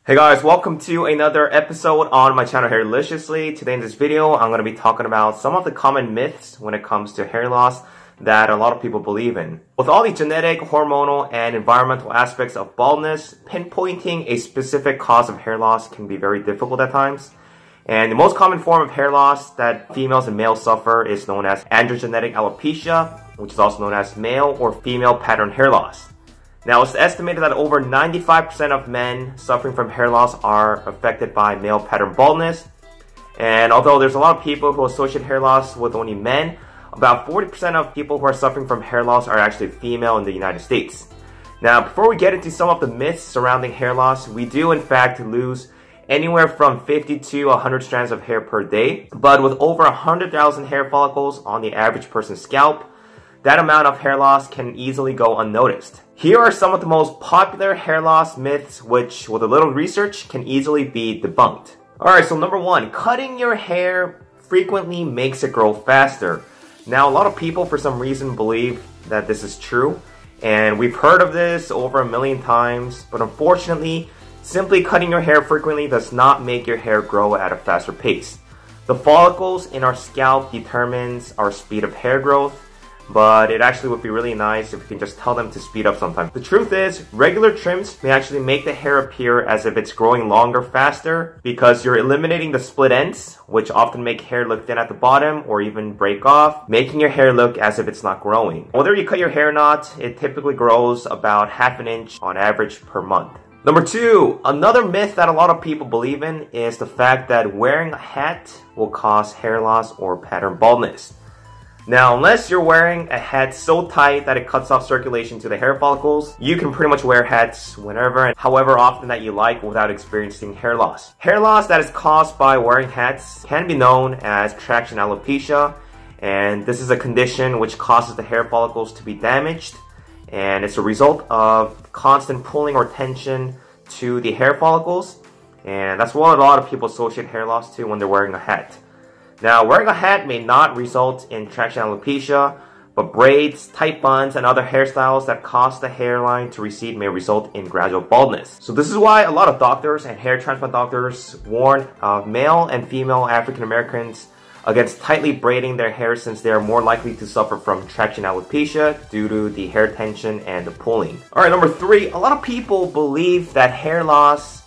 Hey guys, welcome to another episode on my channel Hairliciously. Today in this video, I'm going to be talking about some of the common myths when it comes to hair loss that a lot of people believe in. With all the genetic, hormonal, and environmental aspects of baldness, pinpointing a specific cause of hair loss can be very difficult at times. And the most common form of hair loss that females and males suffer is known as androgenetic alopecia, which is also known as male or female pattern hair loss. Now, it's estimated that over 95% of men suffering from hair loss are affected by male pattern baldness. And although there's a lot of people who associate hair loss with only men, about 40% of people who are suffering from hair loss are actually female in the United States. Now, before we get into some of the myths surrounding hair loss, we do in fact lose anywhere from 50 to 100 strands of hair per day. But with over 100,000 hair follicles on the average person's scalp, that amount of hair loss can easily go unnoticed. Here are some of the most popular hair loss myths which, with a little research, can easily be debunked. Alright, so number one, cutting your hair frequently makes it grow faster. Now, a lot of people for some reason believe that this is true, and we've heard of this over a million times, but unfortunately, simply cutting your hair frequently does not make your hair grow at a faster pace. The follicles in our scalp determines our speed of hair growth, but it actually would be really nice if we can just tell them to speed up sometimes. The truth is, regular trims may actually make the hair appear as if it's growing longer faster because you're eliminating the split ends, which often make hair look thin at the bottom or even break off, making your hair look as if it's not growing. Whether you cut your hair or not, it typically grows about half an inch on average per month. Number two, another myth that a lot of people believe in is the fact that wearing a hat will cause hair loss or pattern baldness. Now, unless you're wearing a hat so tight that it cuts off circulation to the hair follicles, you can pretty much wear hats whenever and however often that you like without experiencing hair loss. Hair loss that is caused by wearing hats can be known as traction alopecia, and this is a condition which causes the hair follicles to be damaged, and it's a result of constant pulling or tension to the hair follicles, and that's what a lot of people associate hair loss to when they're wearing a hat. Now, wearing a hat may not result in traction alopecia, but braids, tight buns, and other hairstyles that cause the hairline to recede may result in gradual baldness. So this is why a lot of doctors and hair transplant doctors warn male and female African Americans against tightly braiding their hair, since they are more likely to suffer from traction alopecia due to the hair tension and the pulling. Alright, number three, a lot of people believe that hair loss,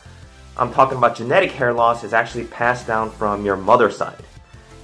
I'm talking about genetic hair loss, is actually passed down from your mother's side.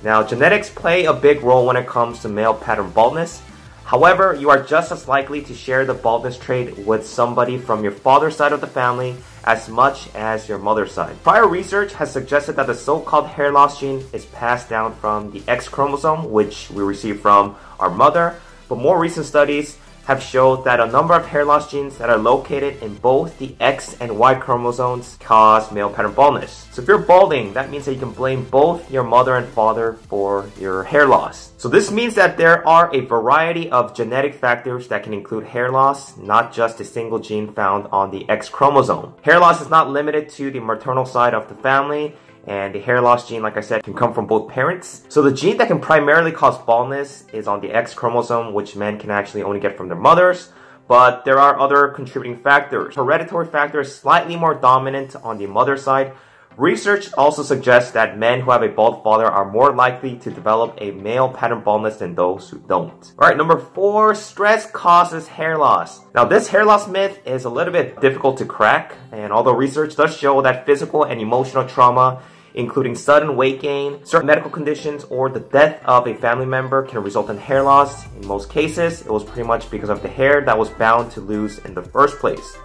Now, genetics play a big role when it comes to male pattern baldness. However, you are just as likely to share the baldness trait with somebody from your father's side of the family as much as your mother's side. Prior research has suggested that the so-called hair loss gene is passed down from the X chromosome, which we receive from our mother, but more recent studies have showed that a number of hair loss genes that are located in both the X and Y chromosomes cause male pattern baldness. So if you're balding, that means that you can blame both your mother and father for your hair loss. So this means that there are a variety of genetic factors that can include hair loss, not just a single gene found on the X chromosome. Hair loss is not limited to the maternal side of the family, and the hair loss gene, like I said, can come from both parents. So the gene that can primarily cause baldness is on the X chromosome, which men can actually only get from their mothers. But there are other contributing factors. Hereditary factor is slightly more dominant on the mother's side. Research also suggests that men who have a bald father are more likely to develop a male pattern baldness than those who don't. Alright, number four, stress causes hair loss. Now, this hair loss myth is a little bit difficult to crack, and although research does show that physical and emotional trauma, including sudden weight gain, certain medical conditions, or the death of a family member can result in hair loss, in most cases, it was pretty much because of the hair that was bound to lose in the first place.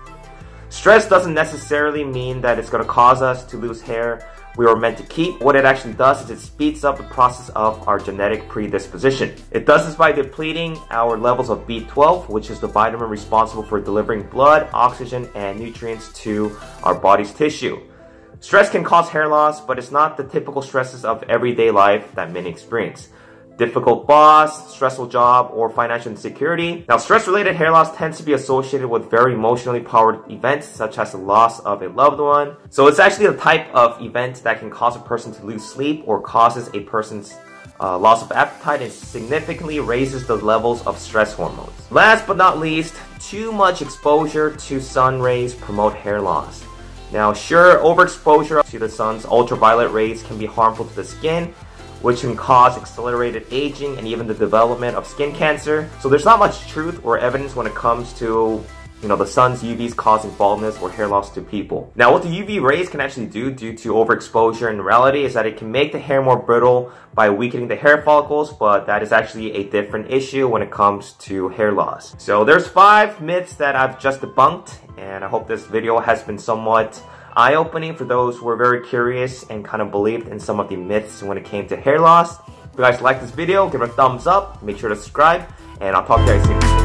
Stress doesn't necessarily mean that it's going to cause us to lose hair we were meant to keep. What it actually does is it speeds up the process of our genetic predisposition. It does this by depleting our levels of B12, which is the vitamin responsible for delivering blood, oxygen, and nutrients to our body's tissue. Stress can cause hair loss, but it's not the typical stresses of everyday life that many experience. Difficult boss, stressful job, or financial insecurity. Now, stress-related hair loss tends to be associated with very emotionally powered events, such as the loss of a loved one. So it's actually the type of event that can cause a person to lose sleep or causes a person's loss of appetite and significantly raises the levels of stress hormones. Last but not least, too much exposure to sun rays promote hair loss. Now, sure, overexposure to the sun's ultraviolet rays can be harmful to the skin, which can cause accelerated aging and even the development of skin cancer. So there's not much truth or evidence when it comes to the sun's UVs causing baldness or hair loss to people. Now, what the UV rays can actually do due to overexposure in reality is that it can make the hair more brittle by weakening the hair follicles, but that is actually a different issue when it comes to hair loss. So there's 5 myths that I've just debunked, and I hope this video has been somewhat eye-opening for those who are very curious and kind of believed in some of the myths when it came to hair loss. If you guys like this video, give it a thumbs up, make sure to subscribe, and I'll talk to you guys soon.